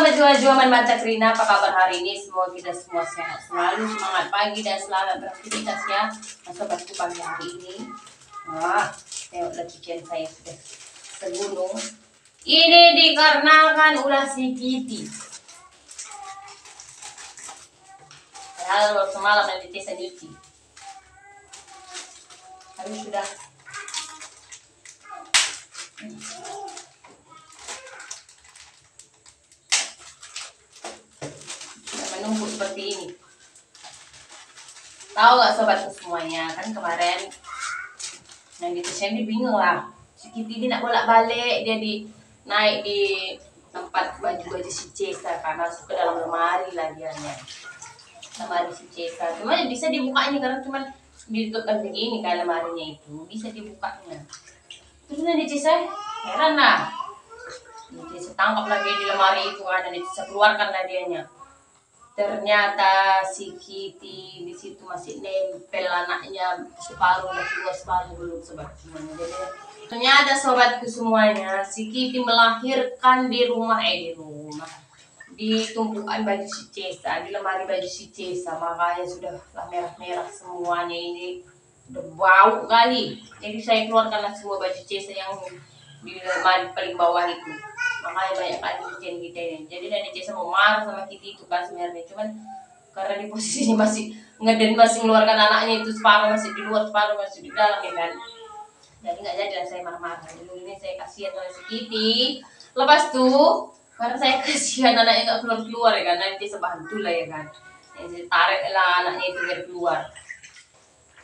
baju-baju mata Krina, apa kabar hari ini? Semoga kita semua sehat selalu, semangat pagi dan selamat beraktivitas ya. Sobatku pagi hari ini. Wah, tengoklah cucian saya sudah segunung. Ini dikarenakan ulah si Kitty. Padahal semalam nanti saya nyuci. Habis sudah. Menumpuk seperti ini. Tahu gak sobatku semuanya, kan kemarin yang di Sandy bingung lah. Si Kitty ini nak bolak-balik, dia naik di tempat baju-baju si Cesa karena masuk ke dalam lemari lah dianya. Lemari si Cesa. Cuma bisa dibukanya karena cuma ditutupkan begini kan lemarinya itu, bisa dibukanya. Terus nanti Cesa heran lah. Cesa tangkap lagi di lemari itu kan, dan Cesa keluarkan lah dianya. Ternyata si Kitty di situ masih nempel anaknya, separuh udah keluar, separuh belum sobat semuanya. Jadi ternyata sobatku semuanya, si Kitty melahirkan di rumah di tumpukan baju si Cesa, di lemari baju si Cesa, makanya sudah merah-merah semuanya ini, udah bau kali. Jadi saya keluarkanlah semua baju Cesa yang di lemari paling bawah itu. Makanya banyak kali cucian kita ini. Jadi dari Cesa mau marah sama Kitty itu kan sebenarnya, cuman karena di posisinya masih ngeden, masih mengeluarkan anaknya itu, separuh masih di luar, separuh masih di dalam ya kan. Jadi nggak jadi saya marah-marah. Dulu ini saya kasihan sama si Kitty. Lepas tuh karena saya kasihan anaknya nggak keluar ya kan, nanti Cesa bantu lah ya kan. Saya tarik lah anaknya itu biar keluar.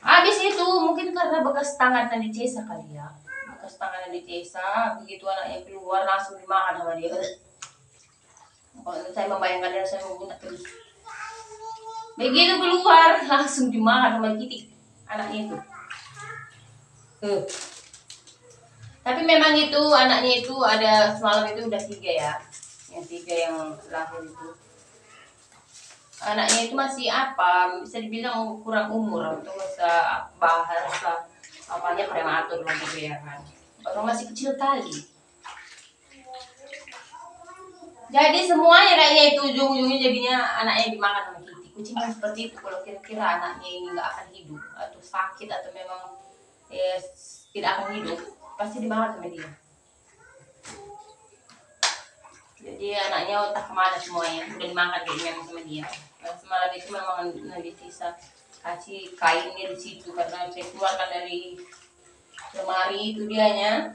Habis itu mungkin karena bekas tangan dari Cesa kali ya. Bekas tangan dari Cesa, begitu anaknya keluar langsung dimakan sama dia. Kalau saya membayangkannya saya mau minta terus. Begitu keluar langsung dimakan sama Kitty anaknya itu. Tapi memang itu anaknya itu ada semalam itu udah 3 ya. Yang 3 yang lahir itu. Anaknya itu masih apa? Bisa dibilang kurang umur untuk masa bahasa apanya prematur lah gitu ya kan. Baru masih kecil kali. Jadi semuanya kayaknya itu ujung-ujungnya jadinya anaknya dimakan sama Kitty. Kucing kan seperti itu, kalau kira-kira anaknya ini nggak akan hidup atau sakit atau memang tidak akan hidup, pasti dimakan sama dia. Jadi anaknya otak kemana semuanya, udah dimakan kayaknya sama dia. Semalam itu memang Nabi Cesa kasih kainnya di situ karena saya keluarkan dari lemari itu dianya.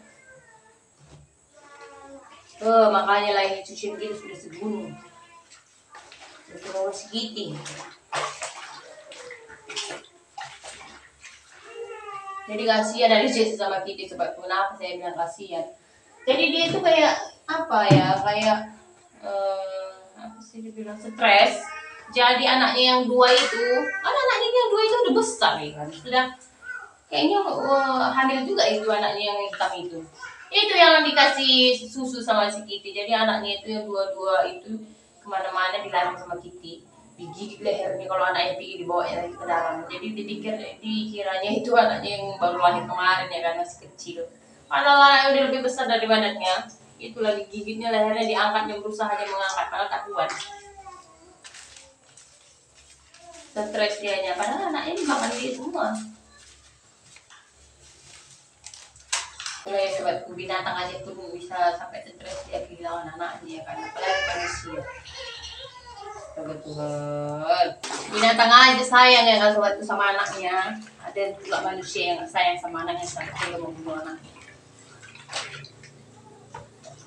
Makanya lah ini cucian kita sudah segunung. Itu bawa si Kitty. Jadi kasihan dari Cesa sama Kitty, sebab kenapa saya bilang kasihan. Jadi dia itu kayak apa ya, kayak apa sih dibilang, stres. Jadi anaknya yang 2 itu, kan anaknya yang 2 itu udah besar ya kan, sudah kayaknya hamil juga itu anaknya yang hitam itu. Itu yang dikasih susu sama si Kitty. Jadi anaknya itu yang 2 itu kemana-mana dilarang sama Kitty, digigit lehernya kalau anaknya pergi, dibawa lagi ke dalam. Jadi dikiranya itu anaknya yang baru lahir kemarin ya kan, masih kecil. Padahal anaknya udah lebih besar dari badannya. Itu lagi gigitnya lehernya diangkatnya, berusaha aja mengangkat, padahal tak kuat. Stres dianya, padahal anaknya dimakan dia semua. Kalau ya sobatku, binatang aja pun bisa sampai stres dia kehilangan anaknya kan, apalagi manusia. Betul. Binatang aja sayang ya kan sobatku sama anaknya. Ada juga manusia yang sayang sama anaknya sampai dia membunuh anaknya.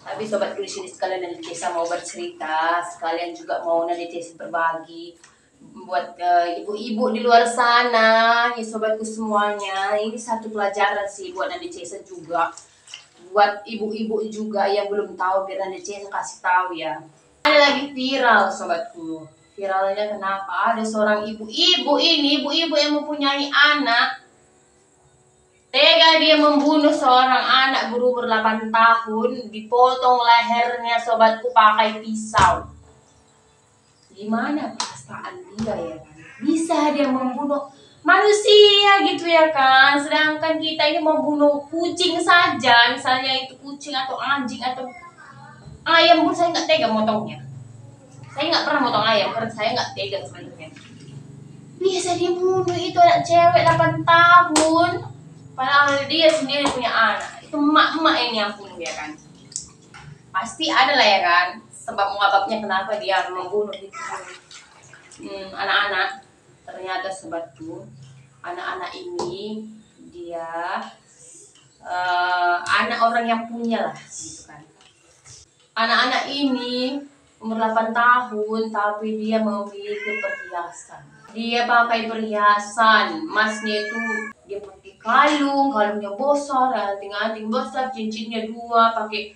Tapi sobatku di sini sekalian Nabi Cesa mau bercerita, sekalian juga mau Nabi Cesa berbagi buat ibu-ibu di luar sana ya sobatku semuanya. Ini satu pelajaran sih buat Nabi Cesa juga, buat ibu-ibu juga yang belum tahu, biar Nabi Cesa kasih tahu ya. Ada lagi viral sobatku. Viralnya kenapa? Ada seorang ibu-ibu yang mempunyai anak, tega dia membunuh seorang anak berumur 8 tahun, dipotong lehernya sobatku pakai pisau. Gimana perasaan dia ya kan? Bisa dia membunuh manusia gitu ya kan? Sedangkan kita ini membunuh kucing saja, misalnya itu kucing atau anjing atau ayam pun saya nggak tega motongnya. Saya nggak pernah motong ayam karena saya nggak tega sebenarnya. Bisa dia bunuh itu anak cewek 8 tahun. Padahal dia sendiri punya anak. Itu emak-emak yang nyampun ya kan. Pasti ada lah ya kan. Sebab muababnya kenapa dia membunuh itu anak-anak. Ternyata sebabku anak-anak ini dia anak orang yang punya lah gitu kan. Anak-anak ini umur 8 tahun tapi dia memiliki perhiasan. Dia pakai perhiasan, emasnya itu dia pakai kalungnya besar, anting-anting besar, cincinnya 2, pakai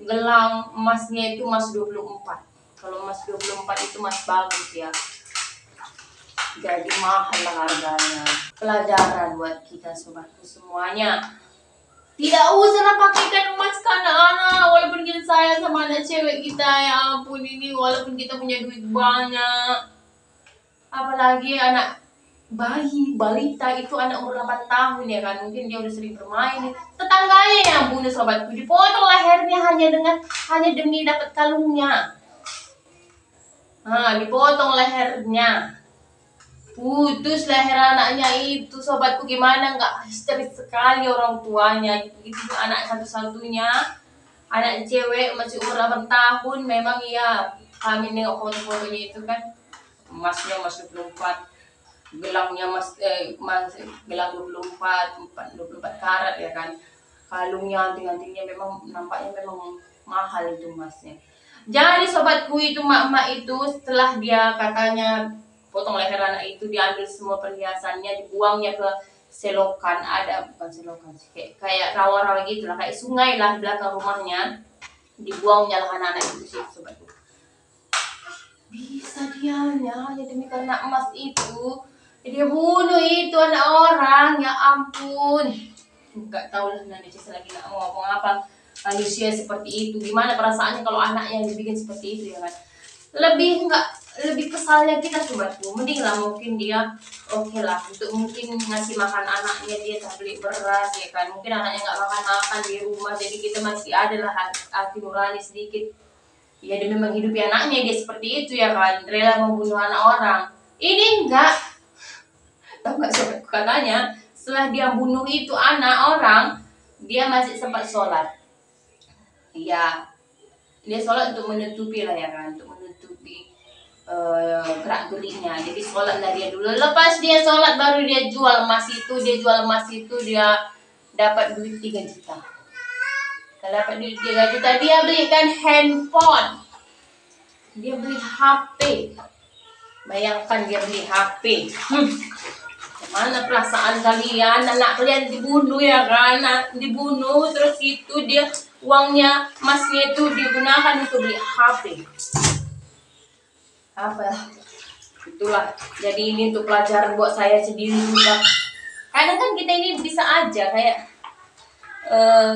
gelang emasnya itu emas 24. Kalau emas 24 itu emas bagus ya. Jadi mahal lah harganya. Pelajaran buat kita sobatku semuanya. Tidak usahlah pakaikan emas ke anak-anak. Walaupun kita sayang sama anak cewek kita, ya ampun ini. Walaupun kita punya duit banyak. Apalagi anak bayi, balita itu anak umur 8 tahun ya kan. Mungkin dia udah sering bermain. Tetangganya yang bunuh sobatku. Dipotong lehernya hanya demi dapat kalungnya. Dipotong lehernya. Putus leher anaknya itu sobatku, gimana nggak histeris sekali orang tuanya. Itu anak satu-satunya, anak cewek masih umur 8 tahun. Memang iya, kami nengok foto-fotonya itu kan emasnya emas 24, gelangnya gelang 24 karat ya kan. Kalungnya, anting-antingnya memang nampaknya memang mahal itu emasnya. Jadi sobatku itu mak-mak itu setelah dia katanya potong leher anak itu, diambil semua perhiasannya, dibuangnya ke selokan, bukan selokan kayak rawa-rawa gitu lah, kayak sungai lah di belakang rumahnya, dibuangnya lah anak-anak itu sih sobatku. Bisa dianya hanya demi karena emas itu dia bunuh itu anak orang, ya ampun. Nggak tahu lah nanti lagi nggak mau ngomong apa. Manusia seperti itu, gimana perasaannya kalau anaknya yang dibikin seperti itu ya kan. Lebih kesalnya kita sobatku, mending lah mungkin dia oke lah untuk mungkin ngasih makan anaknya, dia tak beli beras ya kan. Mungkin anaknya nggak makan di rumah, jadi kita masih ada lah hati nurani sedikit ya demi menghidupi anaknya. Dia seperti itu ya kan, rela membunuh anak orang. Ini enggak, tahu nggak sobatku, katanya setelah dia bunuh itu anak orang, dia masih sempat sholat. Iya, dia sholat untuk menutupi lah ya kan, untuk menutupi gerak geriknya. Jadi sholat lah dia dulu, lepas dia sholat baru dia jual emas itu. Dia dapat duit 3 juta. Kalau dapat duit 3 juta, dia belikan handphone, dia beli HP. Bayangkan dia beli HP. Mana perasaan kalian, anak kalian dibunuh ya kan, dibunuh, terus itu dia uangnya, emasnya itu digunakan untuk beli HP. Apa itulah, jadi ini untuk pelajaran buat saya sendiri juga. Kadang kan kita ini bisa aja kayak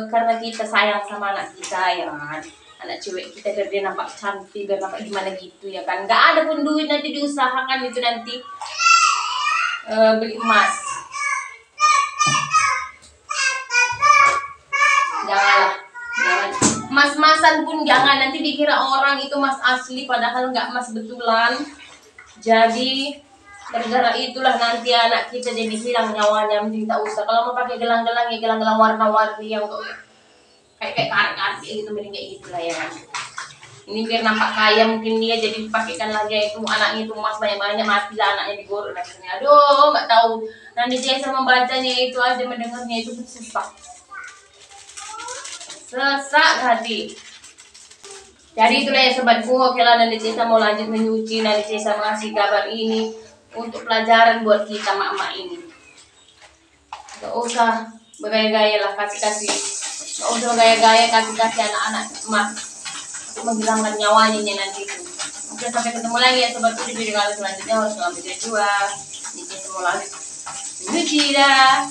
karena kita sayang sama anak kita ya kan, anak cewek kita biar dia nampak cantik, biar nampak gimana gitu ya kan. Nggak ada pun duit, nanti diusahakan itu nanti beli emas. Jangan emas-emasan pun jangan, nanti dikira orang itu emas asli padahal nggak emas betulan. Jadi gara-gara itulah nanti anak kita jadi hilang nyawanya. Mending tak usah. Kalau mau pakai gelang-gelang ya gelang-gelang warna-warni yang kayak karet-karet gitu, mending kayak gitulah ya kan. Ini biar nampak kaya mungkin dia, jadi dipakaikan lagi itu anaknya itu emas banyak-banyak, matilah anaknya digoreng akhirnya. Aduh, nggak tahu. Nanti saya sama membacanya itu aja, mendengarnya itu susah. Sesak hati. Jadi itulah ya sobatku. Oke lah, nanti Cesa mau lanjut menyuci. Nanti Cesa mengasih kabar ini untuk pelajaran buat kita mak-mak ini. Gak usah bergaya-gaya lah, kasih-kasih. Gak usah bergaya-gaya, kasih-kasih anak-anak emas untuk menghilangkan nyawanya nanti itu. Oke, sampai ketemu lagi ya sobatku di video kali selanjutnya. Wassalamualaikum warahmatullahi wabarakatuh. Ini Cesa mau lanjut menyuci dah.